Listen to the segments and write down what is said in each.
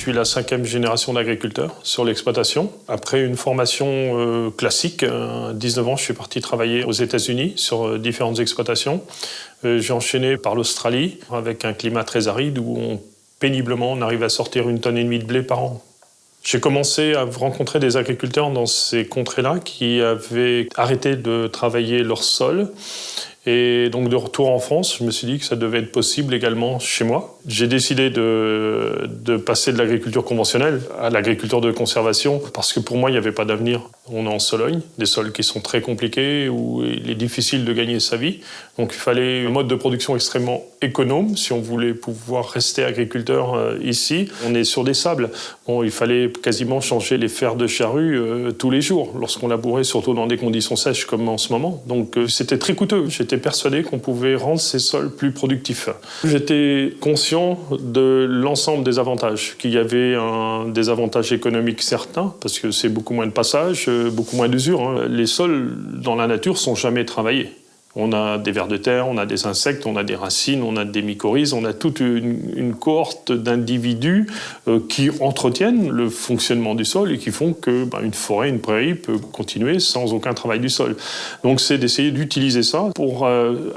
Je suis la 5e génération d'agriculteurs sur l'exploitation. Après une formation classique, à 19 ans, je suis parti travailler aux États-Unis sur différentes exploitations. J'ai enchaîné par l'Australie avec un climat très aride où péniblement on arrive à sortir 1,5 tonne de blé par an. J'ai commencé à rencontrer des agriculteurs dans ces contrées-là qui avaient arrêté de travailler leur sol. Et donc de retour en France, je me suis dit que ça devait être possible également chez moi. J'ai décidé de passer de l'agriculture conventionnelle à l'agriculture de conservation parce que pour moi, il n'y avait pas d'avenir. On est en Sologne, des sols qui sont très compliqués, où il est difficile de gagner sa vie. Donc il fallait un mode de production extrêmement économe si on voulait pouvoir rester agriculteur ici. On est sur des sables. Bon, il fallait quasiment changer les fers de charrue tous les jours lorsqu'on labourait, surtout dans des conditions sèches comme en ce moment. Donc c'était très coûteux. J'étais persuadé qu'on pouvait rendre ces sols plus productifs. J'étais conscient de l'ensemble des avantages, qu'il y avait des avantages économiques certains, parce que c'est beaucoup moins de passage, beaucoup moins d'usure. Les sols dans la nature sont jamais travaillés. On a des vers de terre, on a des insectes, on a des racines, on a des mycorhizes, on a toute une cohorte d'individus qui entretiennent le fonctionnement du sol et qui font que une forêt, une prairie peut continuer sans aucun travail du sol. Donc c'est d'essayer d'utiliser ça pour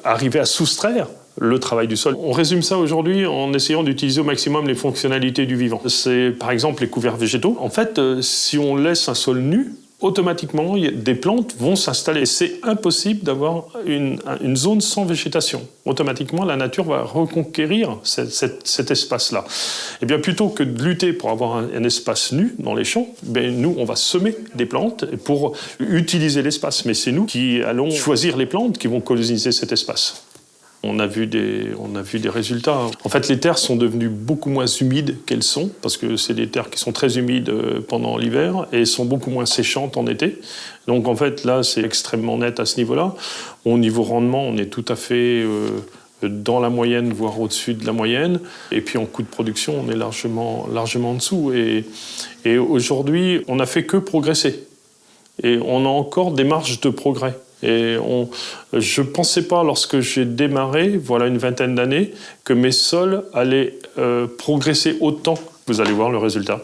arriver à soustraire le travail du sol. On résume ça aujourd'hui en essayant d'utiliser au maximum les fonctionnalités du vivant. C'est par exemple les couverts végétaux. En fait, si on laisse un sol nu, automatiquement, des plantes vont s'installer. C'est impossible d'avoir une zone sans végétation. Automatiquement, la nature va reconquérir cet espace-là. Et bien, plutôt que de lutter pour avoir un espace nu dans les champs, nous, on va semer des plantes pour utiliser l'espace. Mais c'est nous qui allons choisir les plantes qui vont coloniser cet espace. On a vu des résultats. En fait, les terres sont devenues beaucoup moins humides qu'elles sont, parce que c'est des terres qui sont très humides pendant l'hiver et sont beaucoup moins séchantes en été. Donc en fait, là, c'est extrêmement net à ce niveau-là. Au niveau rendement, on est tout à fait dans la moyenne, voire au-dessus de la moyenne. Et puis en coût de production, on est largement en dessous. Et aujourd'hui, on n'a fait que progresser. Et on a encore des marges de progrès. Et je ne pensais pas, lorsque j'ai démarré, voilà une vingtaine d'années, que mes sols allaient progresser autant. Vous allez voir le résultat.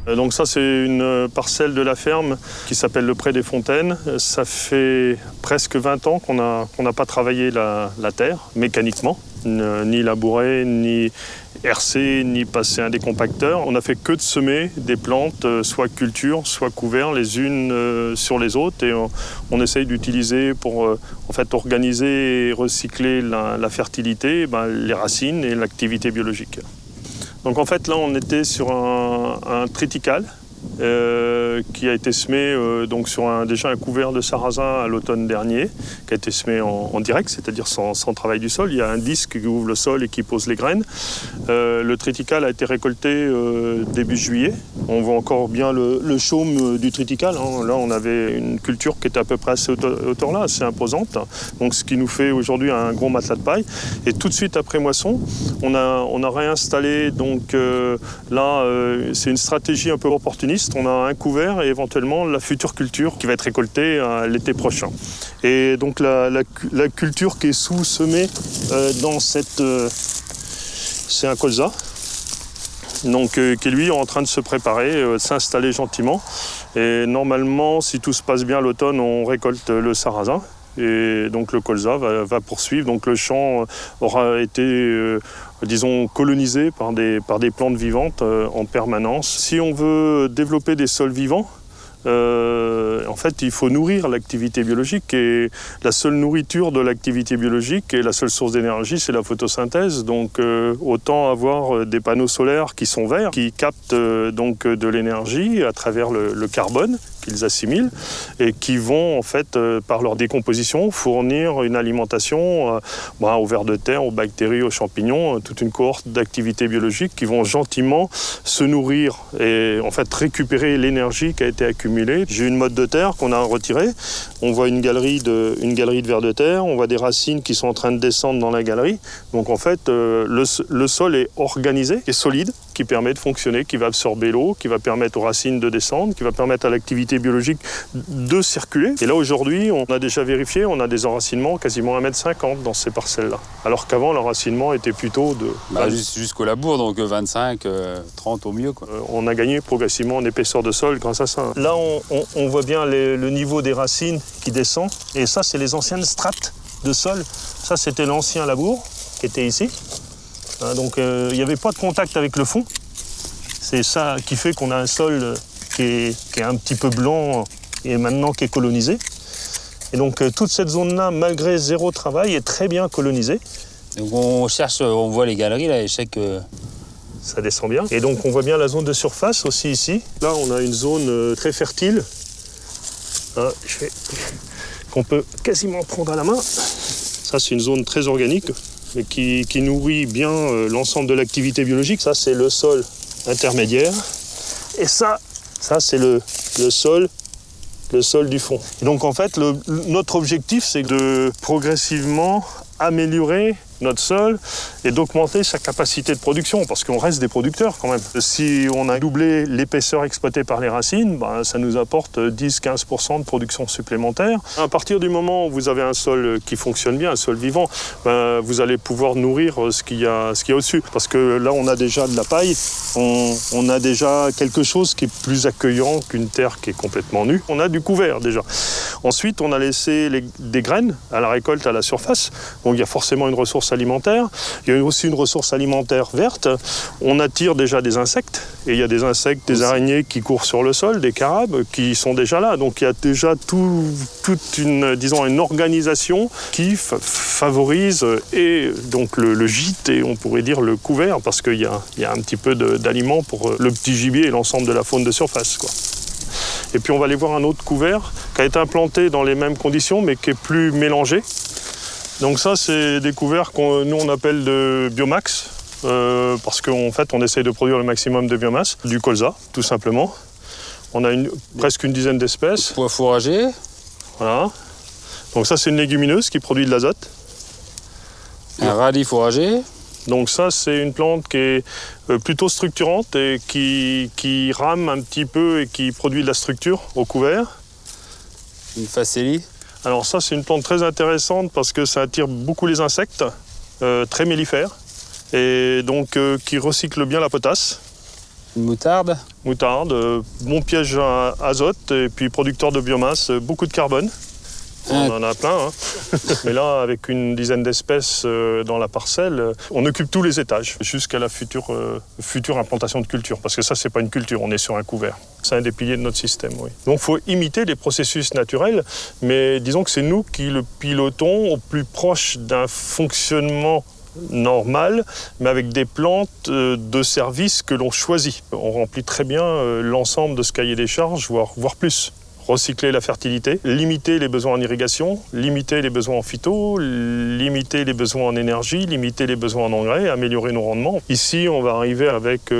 Donc ça, c'est une parcelle de la ferme qui s'appelle le Pré des Fontaines. Ça fait presque 20 ans qu'on n'a pas travaillé la terre mécaniquement, ni labourer, ni hercer, ni passer un décompacteur. On n'a fait que de semer des plantes, soit culture, soit couverts, les unes sur les autres. Et on essaye d'utiliser pour en fait, organiser et recycler la fertilité, les racines et l'activité biologique. Donc en fait, là, on était sur un triticale qui a été semé donc sur déjà un couvert de sarrasin à l'automne dernier, qui a été semé en direct, c'est-à-dire sans travail du sol. Il y a un disque qui ouvre le sol et qui pose les graines. Le triticale a été récolté début juillet. On voit encore bien le chaume du triticale. Là, on avait une culture qui était à peu près à cette hauteur-là, assez imposante. Donc, ce qui nous fait aujourd'hui un gros matelas de paille. Et tout de suite après moisson, on a réinstallé. Donc là, c'est une stratégie un peu opportuniste. On a un couvert et éventuellement la future culture qui va être récoltée l'été prochain. Et donc la culture qui est sous-semée dans cette... c'est un colza, donc, qui lui est en train de se préparer, s'installer gentiment. Et normalement, si tout se passe bien l'automne, on récolte le sarrasin. Et donc le colza va poursuivre. Donc le champ aura été, disons, colonisé par des plantes vivantes en permanence. Si on veut développer des sols vivants, en fait, il faut nourrir l'activité biologique et la seule nourriture de l'activité biologique et la seule source d'énergie, c'est la photosynthèse. Donc, autant avoir des panneaux solaires qui sont verts, qui captent donc de l'énergie à travers le carbone qu'ils assimilent et qui vont, en fait, par leur décomposition, fournir une alimentation aux vers de terre, aux bactéries, aux champignons, toute une cohorte d'activités biologiques qui vont gentiment se nourrir et, en fait, récupérer l'énergie qui a été accumulée. J'ai une motte de terre qu'on a retirée. On voit une galerie de vers de terre. On voit des racines qui sont en train de descendre dans la galerie. Donc, en fait, le sol est organisé et solide. qui permet de fonctionner, qui va absorber l'eau, qui va permettre aux racines de descendre, qui va permettre à l'activité biologique de circuler. Et là, aujourd'hui, on a déjà vérifié, on a des enracinements quasiment 1,50 m dans ces parcelles-là. Alors qu'avant, l'enracinement était plutôt de... jusqu'au labour, donc 25, 30 au mieux, quoi. On a gagné progressivement en épaisseur de sol grâce à ça. Là, on voit bien le niveau des racines qui descend. Et ça, c'est les anciennes strates de sol. Ça, c'était l'ancien labour qui était ici. Donc, il n'y avait pas de contact avec le fond. C'est ça qui fait qu'on a un sol qui est un petit peu blanc et maintenant qui est colonisé. Et donc, toute cette zone-là, malgré zéro travail, est très bien colonisée. Donc, on cherche, on voit les galeries, là, et je sais que... Ça descend bien. Et donc, on voit bien la zone de surface aussi ici. Là, on a une zone très fertile. Qu'on peut quasiment prendre à la main. Ça, c'est une zone très organique, mais qui nourrit bien l'ensemble de l'activité biologique. Ça, c'est le sol intermédiaire. Et ça c'est le sol du fond. Et donc, en fait, notre objectif, c'est de progressivement améliorer notre sol et d'augmenter sa capacité de production, parce qu'on reste des producteurs quand même. Si on a doublé l'épaisseur exploitée par les racines, ça nous apporte 10-15% de production supplémentaire. À partir du moment où vous avez un sol qui fonctionne bien, un sol vivant, vous allez pouvoir nourrir ce qu'il y a au-dessus. Parce que là, on a déjà de la paille, on a déjà quelque chose qui est plus accueillant qu'une terre qui est complètement nue. On a du couvert déjà. Ensuite, on a laissé des graines à la récolte à la surface. Donc, il y a forcément une ressource alimentaire. Il y a aussi une ressource alimentaire verte. On attire déjà des insectes. Et il y a des insectes, des araignées qui courent sur le sol, des carabes qui sont déjà là. Donc il y a déjà toute une organisation qui favorise et donc le gîte et on pourrait dire le couvert, parce qu'il y a un petit peu d'aliments pour le petit gibier et l'ensemble de la faune de surface, quoi. Et puis on va aller voir un autre couvert qui a été implanté dans les mêmes conditions mais qui est plus mélangé. Donc ça, c'est des couverts nous on appelle de biomax, parce qu'en fait, on essaye de produire le maximum de biomasse, du colza, tout simplement. On a presque une dizaine d'espèces. Pois fourragers. Voilà. Donc ça, c'est une légumineuse qui produit de l'azote. Un radis fourrager. Donc ça, c'est une plante qui est plutôt structurante et qui rame un petit peu et qui produit de la structure au couvert. Une facélie. Alors ça, c'est une plante très intéressante parce que ça attire beaucoup les insectes, très mellifères, et donc qui recycle bien la potasse. Une moutarde. Moutarde, bon piège à azote et puis producteur de biomasse, beaucoup de carbone. On en a plein, hein. Mais là, avec une dizaine d'espèces dans la parcelle, on occupe tous les étages jusqu'à la future implantation de culture. Parce que ça, c'est pas une culture, on est sur un couvert. C'est un des piliers de notre système, oui. Donc, il faut imiter les processus naturels, mais disons que c'est nous qui le pilotons au plus proche d'un fonctionnement normal, mais avec des plantes de service que l'on choisit. On remplit très bien l'ensemble de ce cahier des charges, voire plus. Recycler la fertilité, limiter les besoins en irrigation, limiter les besoins en phyto, limiter les besoins en énergie, limiter les besoins en engrais, améliorer nos rendements. Ici, on va arriver avec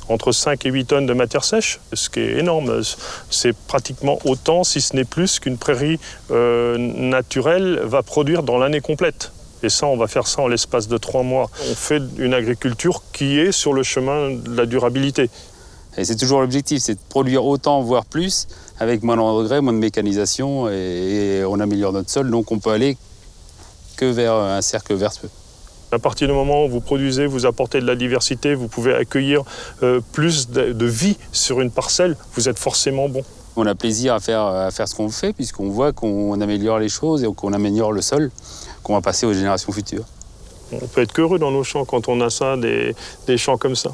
entre 5 et 8 tonnes de matière sèche, ce qui est énorme. C'est pratiquement autant, si ce n'est plus, qu'une prairie naturelle va produire dans l'année complète. Et ça, on va faire ça en l'espace de 3 mois. On fait une agriculture qui est sur le chemin de la durabilité. Et c'est toujours l'objectif, c'est de produire autant, voire plus, avec moins d'engrais, moins de mécanisation, et on améliore notre sol, donc on peut aller que vers un cercle vertueux. À partir du moment où vous produisez, vous apportez de la diversité, vous pouvez accueillir plus de vie sur une parcelle, vous êtes forcément bon. On a plaisir à faire ce qu'on fait, puisqu'on voit qu'on améliore les choses et qu'on améliore le sol, qu'on va passer aux générations futures. On peut être qu'heureux dans nos champs quand on a ça, des champs comme ça.